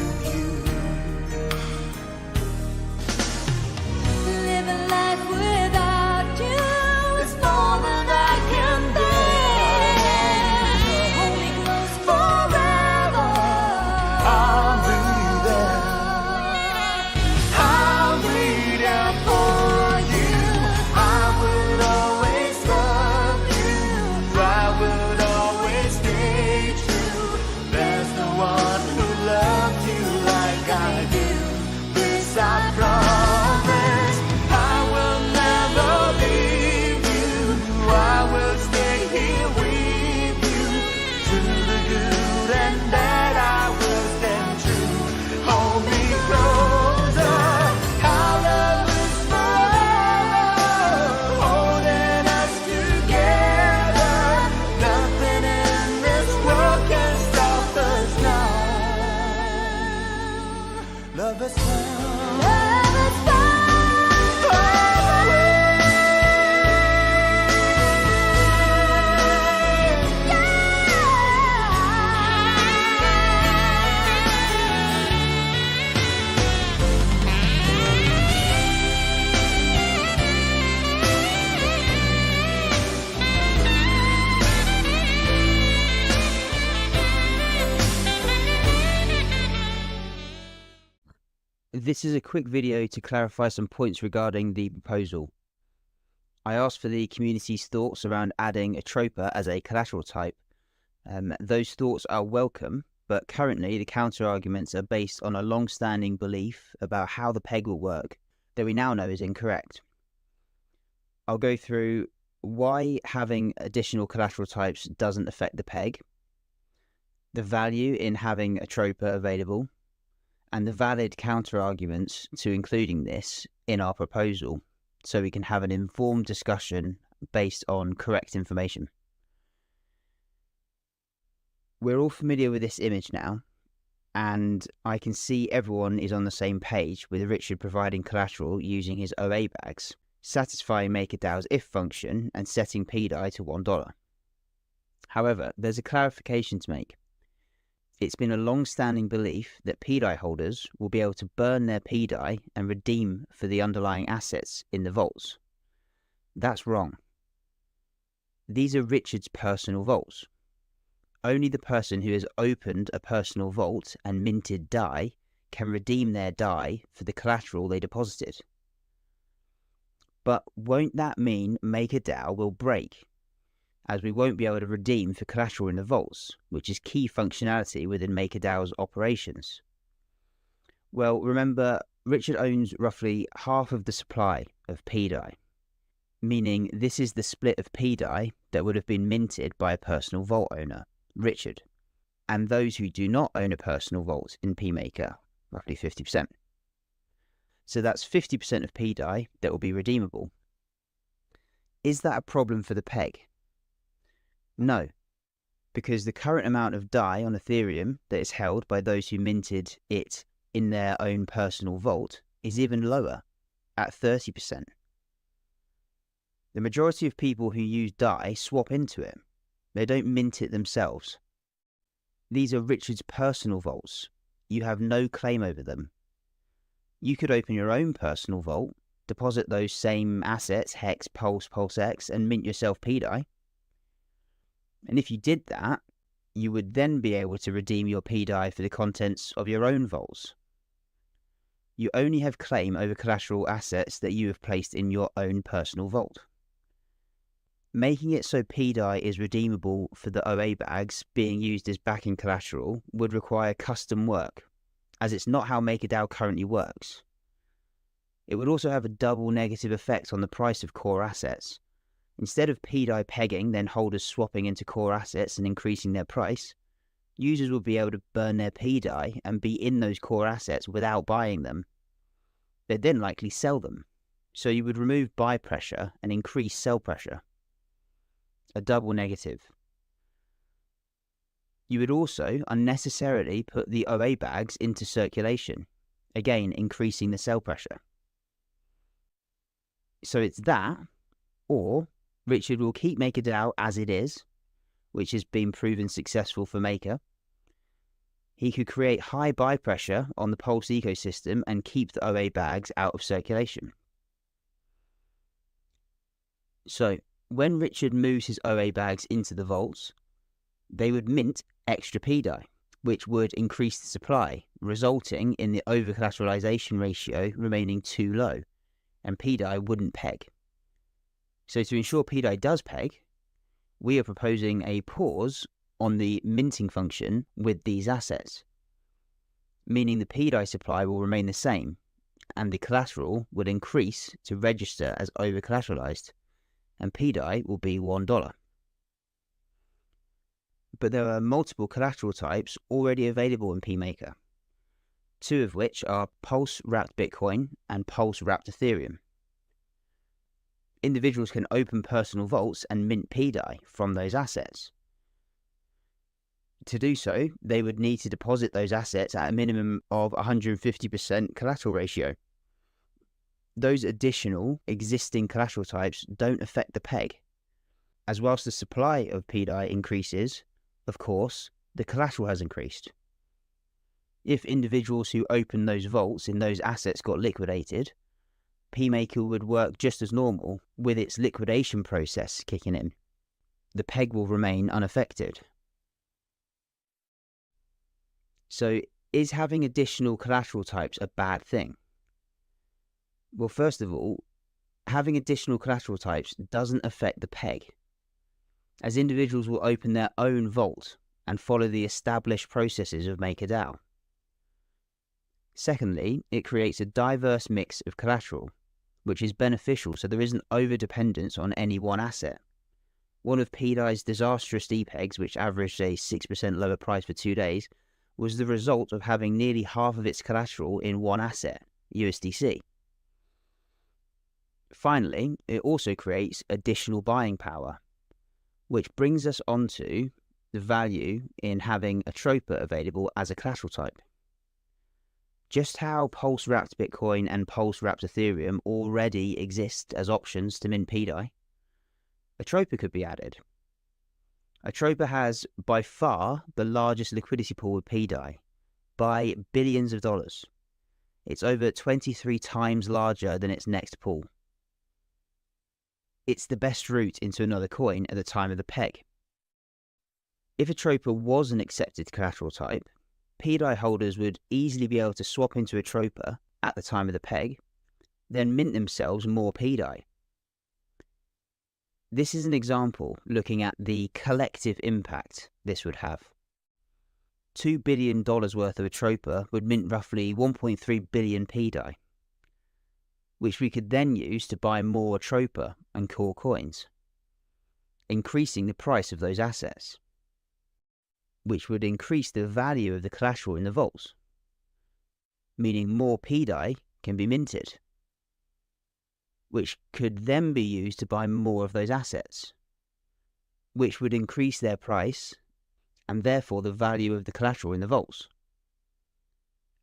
Love has found. Love has This is a quick video to clarify some points regarding the proposal. I asked for the community's thoughts around adding a troper as a collateral type. Those thoughts are welcome, but currently the counter-arguments are based on a long-standing belief about how the peg will work that we now know is incorrect. I'll go through why having additional collateral types doesn't affect the peg, the value in having a troper available, and the valid counter-arguments to including this in our proposal, so we can have an informed discussion based on correct information. We're all familiar with this image now, and I can see everyone is on the same page with Richard providing collateral using his OA bags, satisfying MakerDAO's if function and setting pDAI to $1. However, there's a clarification to make. It's been a long-standing belief that pDAI holders will be able to burn their pDAI and redeem for the underlying assets in the vaults. That's wrong. These are Richard's personal vaults. Only the person who has opened a personal vault and minted DAI can redeem their DAI for the collateral they deposited. But won't that mean MakerDAO will break, as we won't be able to redeem for collateral in the vaults, which is key functionality within MakerDAO's operations? Well, remember, Richard owns roughly half of the supply of pDAI, meaning this is the split of pDAI that would have been minted by a personal vault owner, Richard, and those who do not own a personal vault in pMaker, roughly 50%. So that's 50% of pDAI that will be redeemable. Is that a problem for the peg? No, because the current amount of DAI on Ethereum that is held by those who minted it in their own personal vault is even lower, at 30%. The majority of people who use DAI swap into it. They don't mint it themselves. These are Richard's personal vaults. You have no claim over them. You could open your own personal vault, deposit those same assets, Hex, Pulse, PulseX, and mint yourself pDAI. And if you did that, you would then be able to redeem your pDAI for the contents of your own vaults. You only have claim over collateral assets that you have placed in your own personal vault. Making it so pDAI is redeemable for the OA bags being used as backing collateral would require custom work, as it's not how MakerDAO currently works. It would also have a double negative effect on the price of core assets. Instead of pDAI pegging, then holders swapping into core assets and increasing their price, users will be able to burn their pDAI and be in those core assets without buying them. They'd then likely sell them, so you would remove buy pressure and increase sell pressure. A double negative. You would also unnecessarily put the OA bags into circulation, again increasing the sell pressure. So it's that, or Richard will keep MakerDAO as it is, which has been proven successful for Maker. He could create high buy pressure on the Pulse ecosystem and keep the OA bags out of circulation. So, when Richard moves his OA bags into the vaults, they would mint extra pDAI, which would increase the supply, resulting in the over-collateralization ratio remaining too low, and pDAI wouldn't peg. So to ensure pDAI does peg, we are proposing a pause on the minting function with these assets, meaning the pDAI supply will remain the same, and the collateral would increase to register as over-collateralized, and pDAI will be $1. But there are multiple collateral types already available in pMaker, two of which are Pulse-wrapped Bitcoin and Pulse-wrapped Ethereum. Individuals can open personal vaults and mint pDAI from those assets. To do so, they would need to deposit those assets at a minimum of 150% collateral ratio. Those additional existing collateral types don't affect the peg, as whilst the supply of pDAI increases, of course, the collateral has increased. If individuals who opened those vaults in those assets got liquidated, pMaker would work just as normal with its liquidation process kicking in. The peg will remain unaffected. So, is having additional collateral types a bad thing? Well, first of all, having additional collateral types doesn't affect the peg, as individuals will open their own vault and follow the established processes of MakerDAO. Secondly, it creates a diverse mix of collateral, which is beneficial so there isn't over-dependence on any one asset. One of pDAI's disastrous DPEGs, which averaged a 6% lower price for 2 days, was the result of having nearly half of its collateral in one asset, USDC. Finally, it also creates additional buying power, which brings us onto the value in having a Troper available as a collateral type. Just how pulse-wrapped Bitcoin and pulse-wrapped Ethereum already exist as options to mint pDAI, a Troper could be added. A Troper has by far the largest liquidity pool with pDAI, by billions of dollars. It's over 23 times larger than its next pool. It's the best route into another coin at the time of the peg. If a Troper was an accepted collateral type, pDAI holders would easily be able to swap into a Troper at the time of the peg, then mint themselves more pDAI. This is an example looking at the collective impact this would have. $2 billion worth of a Troper would mint roughly 1.3 billion pDAI, which we could then use to buy more Troper and core coins, increasing the price of those assets, which would increase the value of the collateral in the vaults, meaning more pDAI can be minted, which could then be used to buy more of those assets, which would increase their price and therefore the value of the collateral in the vaults.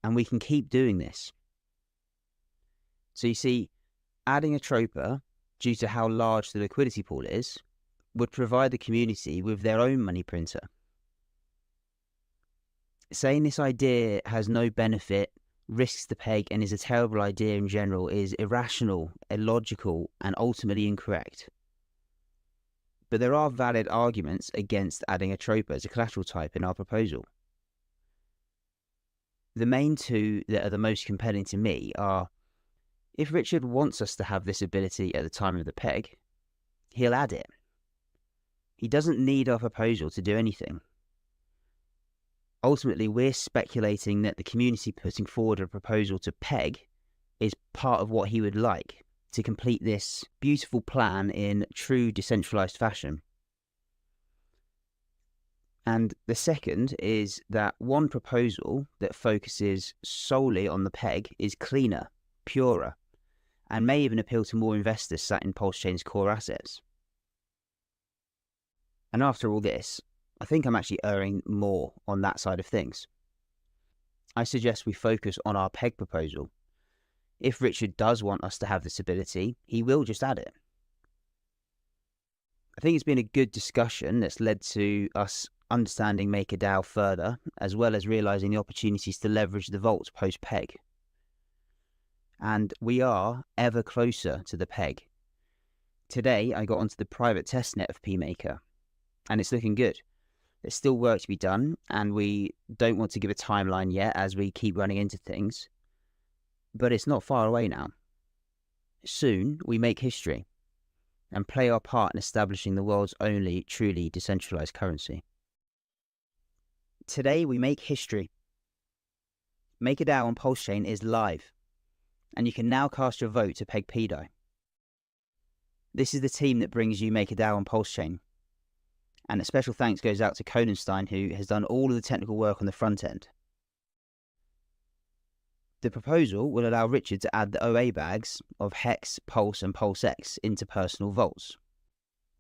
And we can keep doing this. So you see, adding a Troper, due to how large the liquidity pool is, would provide the community with their own money printer. Saying this idea has no benefit, risks the peg, and is a terrible idea in general is irrational, illogical, and ultimately incorrect. But there are valid arguments against adding a Troper as a collateral type in our proposal. The main two that are the most compelling to me are, if Richard wants us to have this ability at the time of the peg, he'll add it. He doesn't need our proposal to do anything. Ultimately, we're speculating that the community putting forward a proposal to peg is part of what he would like to complete this beautiful plan in true decentralized fashion. And the second is that one proposal that focuses solely on the peg is cleaner, purer, and may even appeal to more investors sat in PulseChain's core assets. And after all this, I think I'm actually erring more on that side of things. I suggest we focus on our peg proposal. If Richard does want us to have this ability, he will just add it. I think it's been a good discussion that's led to us understanding MakerDAO further, as well as realizing the opportunities to leverage the vaults post-peg. And we are ever closer to the peg. Today, I got onto the private testnet of pMaker, and it's looking good. There's still work to be done, and we don't want to give a timeline yet as we keep running into things. But it's not far away now. Soon, we make history and play our part in establishing the world's only truly decentralized currency. Today, we make history. MakerDAO on PulseChain is live, and you can now cast your vote to peg pDAI. This is the team that brings you MakerDAO on PulseChain. And a special thanks goes out to Conenstein, who has done all of the technical work on the front end. The proposal will allow Richard to add the OA bags of Hex, Pulse, and PulseX into personal vaults.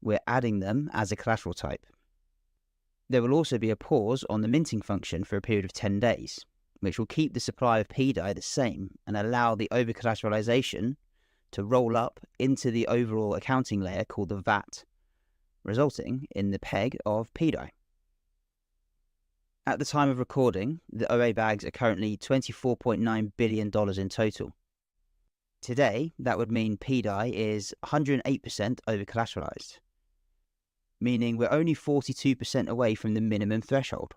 We're adding them as a collateral type. There will also be a pause on the minting function for a period of 10 days, which will keep the supply of pDAI the same and allow the over-collateralization to roll up into the overall accounting layer called the VAT, resulting in the peg of pDAI. At the time of recording, the OA bags are currently $24.9 billion in total. Today, that would mean pDAI is 108% over-collateralized, meaning we're only 42% away from the minimum threshold,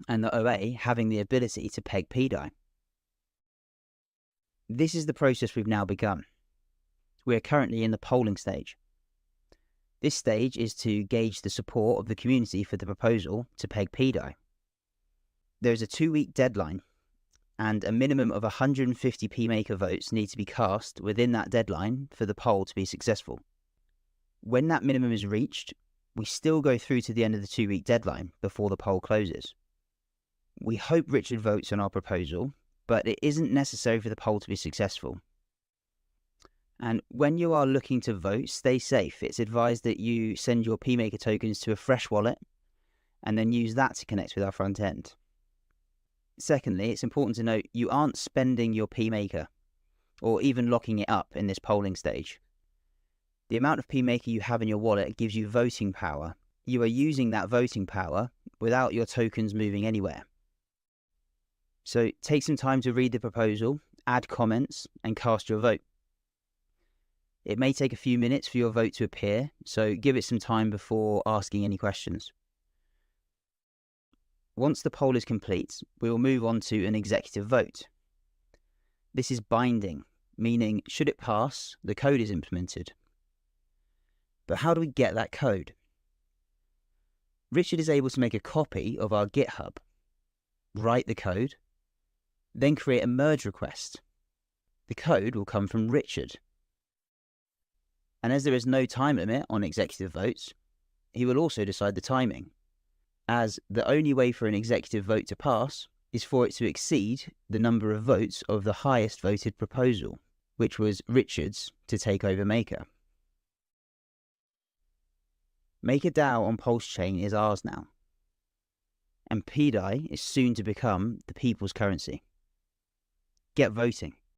and the OA having the ability to peg pDAI. This is the process we've now begun. We are currently in the polling stage. This stage is to gauge the support of the community for the proposal to peg pDAI. There is a 2-week deadline, and a minimum of 150 pmaker votes need to be cast within that deadline for the poll to be successful. When that minimum is reached, we still go through to the end of the 2-week deadline before the poll closes. We hope Richard votes on our proposal, but it isn't necessary for the poll to be successful. And when you are looking to vote, stay safe. It's advised that you send your pmaker tokens to a fresh wallet and then use that to connect with our front end. Secondly, it's important to note you aren't spending your pmaker or even locking it up in this polling stage. The amount of pmaker you have in your wallet gives you voting power. You are using that voting power without your tokens moving anywhere. So take some time to read the proposal, add comments, and cast your vote. It may take a few minutes for your vote to appear, so give it some time before asking any questions. Once the poll is complete, we will move on to an executive vote. This is binding, meaning should it pass, the code is implemented. But how do we get that code? Richard is able to make a copy of our GitHub, write the code, then create a merge request. The code will come from Richard. And as there is no time limit on executive votes, he will also decide the timing, as the only way for an executive vote to pass is for it to exceed the number of votes of the highest voted proposal, which was Richard's to take over Maker. MakerDAO on Pulse Chain is ours now, and pDAI is soon to become the people's currency. Get voting.